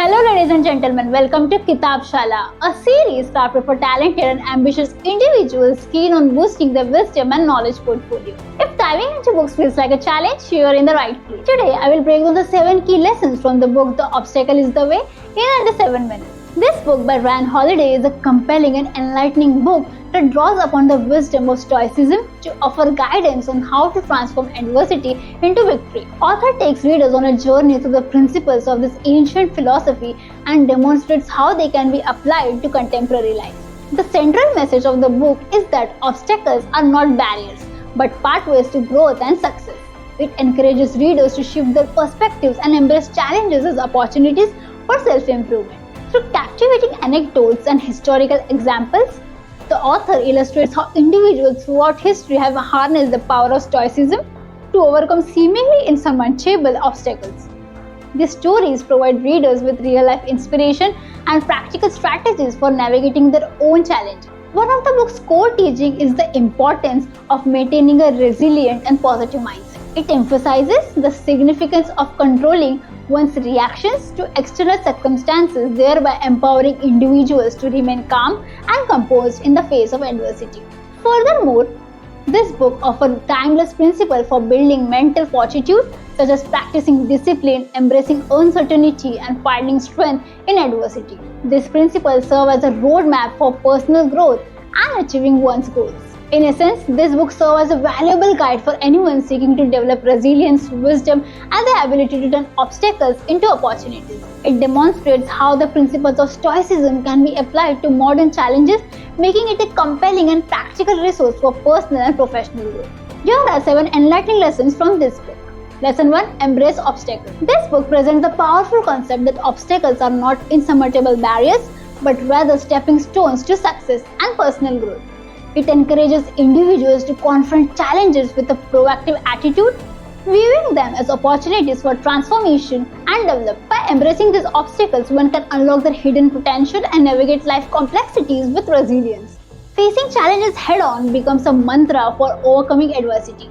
Hello ladies and gentlemen, welcome to Kitab Shala, a series crafted for talented and ambitious individuals keen on boosting their wisdom and knowledge portfolio. If diving into books feels like a challenge, you are in the right place. Today I will break down the 7 key lessons from the book The Obstacle is the Way in under 7 minutes. This book by Ryan Holiday is a compelling and enlightening book that draws upon the wisdom of Stoicism to offer guidance on how to transform adversity into victory. Author takes readers on a journey through the principles of this ancient philosophy and demonstrates how they can be applied to contemporary life. The central message of the book is that obstacles are not barriers, but pathways to growth and success. It encourages readers to shift their perspectives and embrace challenges as opportunities for self-improvement. Through captivating anecdotes and historical examples, the author illustrates how individuals throughout history have harnessed the power of Stoicism to overcome seemingly insurmountable obstacles. These stories provide readers with real-life inspiration and practical strategies for navigating their own challenges. One of the book's core teachings is the importance of maintaining a resilient and positive mindset. It emphasizes the significance of controlling one's reactions to external circumstances, thereby empowering individuals to remain calm and composed in the face of adversity. Furthermore, this book offers timeless principles for building mental fortitude, such as practicing discipline, embracing uncertainty, and finding strength in adversity. These principles serve as a roadmap for personal growth and achieving one's goals. In essence, this book serves as a valuable guide for anyone seeking to develop resilience, wisdom, and the ability to turn obstacles into opportunities. It demonstrates how the principles of Stoicism can be applied to modern challenges, making it a compelling and practical resource for personal and professional growth. Here are 7 enlightening lessons from this book. Lesson 1. Embrace obstacles. This book presents the powerful concept that obstacles are not insurmountable barriers, but rather stepping stones to success and personal growth. It encourages individuals to confront challenges with a proactive attitude, viewing them as opportunities for transformation and development. By embracing these obstacles, one can unlock their hidden potential and navigate life complexities with resilience. Facing challenges head-on becomes a mantra for overcoming adversity.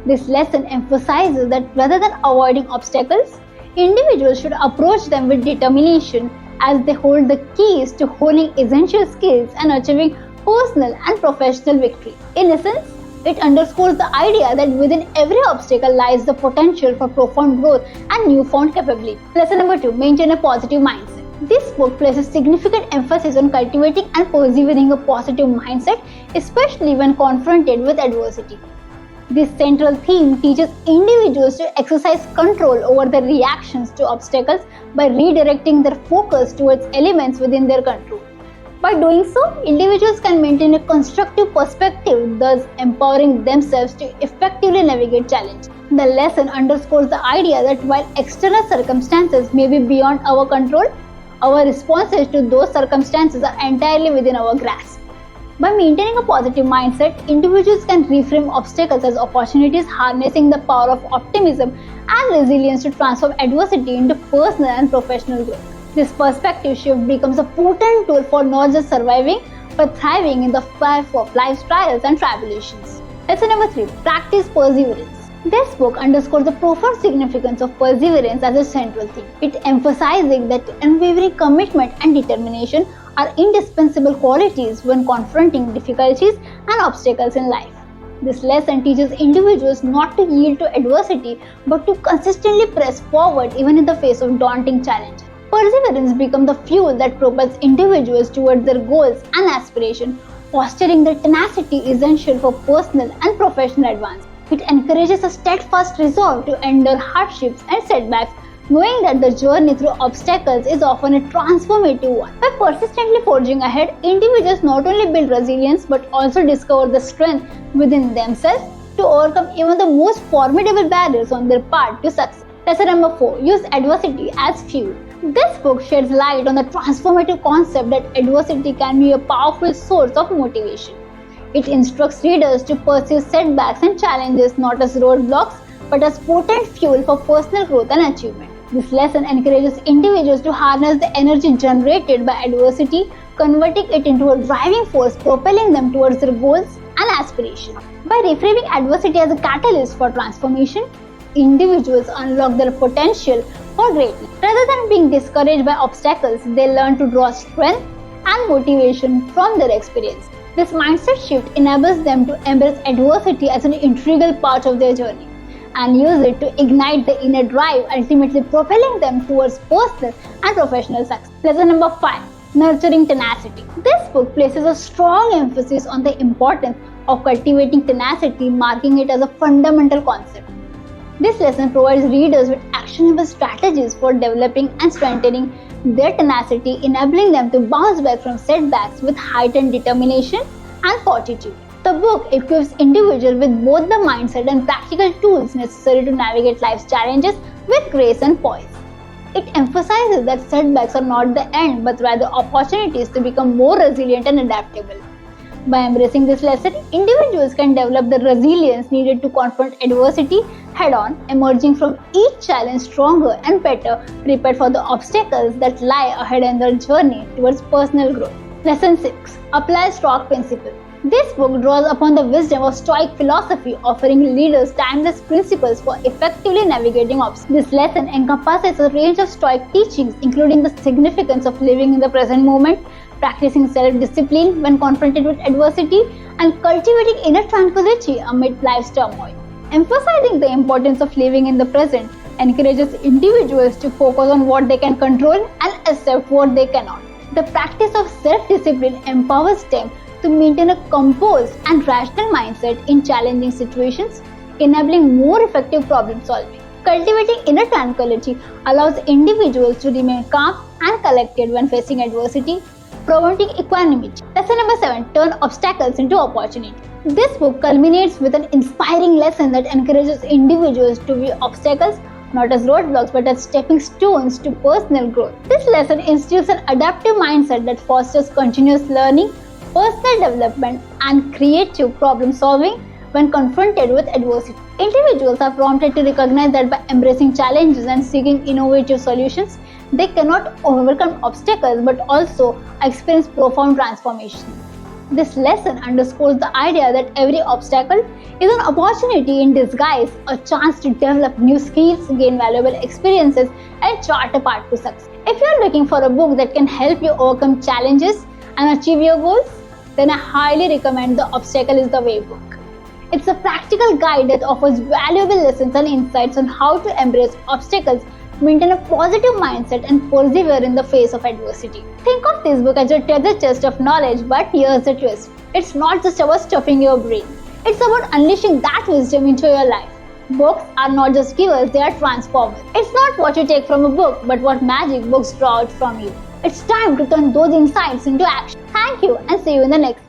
This lesson emphasizes that rather than avoiding obstacles, individuals should approach them with determination, as they hold the keys to honing essential skills and achieving personal and professional victory. In essence, it underscores the idea that within every obstacle lies the potential for profound growth and newfound capability. Lesson number 2. Maintain a positive mindset. This book places significant emphasis on cultivating and persevering a positive mindset, especially when confronted with adversity. This central theme teaches individuals to exercise control over their reactions to obstacles by redirecting their focus towards elements within their control. By doing so, individuals can maintain a constructive perspective, thus empowering themselves to effectively navigate challenges. The lesson underscores the idea that while external circumstances may be beyond our control, our responses to those circumstances are entirely within our grasp. By maintaining a positive mindset, individuals can reframe obstacles as opportunities, harnessing the power of optimism and resilience to transform adversity into personal and professional growth. This perspective shift becomes a potent tool for not just surviving, but thriving in the face of life's trials and tribulations. Lesson number 3. Practice perseverance. This book underscores the profound significance of perseverance as a central theme. It emphasizing that unwavering commitment and determination are indispensable qualities when confronting difficulties and obstacles in life. This lesson teaches individuals not to yield to adversity, but to consistently press forward even in the face of daunting challenges. Perseverance becomes the fuel that propels individuals towards their goals and aspirations, fostering the tenacity essential for personal and professional advancement. It encourages a steadfast resolve to endure hardships and setbacks, knowing that the journey through obstacles is often a transformative one. By persistently forging ahead, individuals not only build resilience but also discover the strength within themselves to overcome even the most formidable barriers on their path to success. Lesson number 4. Use adversity as fuel. This book sheds light on the transformative concept that adversity can be a powerful source of motivation. It instructs readers to pursue setbacks and challenges not as roadblocks, but as potent fuel for personal growth and achievement. This lesson encourages individuals to harness the energy generated by adversity, converting it into a driving force, propelling them towards their goals and aspirations. By reframing adversity as a catalyst for transformation, individuals unlock their potential for greatness. Rather than being discouraged by obstacles, they learn to draw strength and motivation from their experience. This mindset shift enables them to embrace adversity as an integral part of their journey and use it to ignite the inner drive, ultimately propelling them towards personal and professional success. Lesson number 5. Nurturing tenacity. This book places a strong emphasis on the importance of cultivating tenacity, marking it as a fundamental concept. This lesson provides readers with actionable strategies for developing and strengthening their tenacity, enabling them to bounce back from setbacks with heightened determination and fortitude. The book equips individuals with both the mindset and practical tools necessary to navigate life's challenges with grace and poise. It emphasizes that setbacks are not the end, but rather opportunities to become more resilient and adaptable. By embracing this lesson, individuals can develop the resilience needed to confront adversity head-on, emerging from each challenge stronger and better prepared for the obstacles that lie ahead in their journey towards personal growth. Lesson 6. Apply Stoic Principle. This book draws upon the wisdom of Stoic philosophy, offering leaders timeless principles for effectively navigating obstacles. This lesson encompasses a range of Stoic teachings, including the significance of living in the present moment, practicing self-discipline when confronted with adversity, and cultivating inner tranquility amid life's turmoil. Emphasizing the importance of living in the present encourages individuals to focus on what they can control and accept what they cannot. The practice of self-discipline empowers them to maintain a composed and rational mindset in challenging situations, enabling more effective problem solving. Cultivating inner tranquility allows individuals to remain calm and collected when facing adversity, promoting equanimity. Lesson number 7. Turn obstacles into opportunity. This book culminates with an inspiring lesson that encourages individuals to view obstacles not as roadblocks but as stepping stones to personal growth. This lesson instills an adaptive mindset that fosters continuous learning, personal development, and creative problem solving when confronted with adversity. Individuals are prompted to recognize that by embracing challenges and seeking innovative solutions, they cannot overcome obstacles but also experience profound transformation. This lesson underscores the idea that every obstacle is an opportunity in disguise, a chance to develop new skills, gain valuable experiences, and chart a path to success. If you are looking for a book that can help you overcome challenges and achieve your goals, then I highly recommend The Obstacle is the Way book. It's a practical guide that offers valuable lessons and insights on how to embrace obstacles, maintain a positive mindset, and persevere in the face of adversity. Think of this book as your treasure chest of knowledge, but here's the twist. It's not just about stuffing your brain. It's about unleashing that wisdom into your life. Books are not just givers, they are transformers. It's not what you take from a book, but what magic books draw out from you. It's time to turn those insights into action. Thank you and see you in the next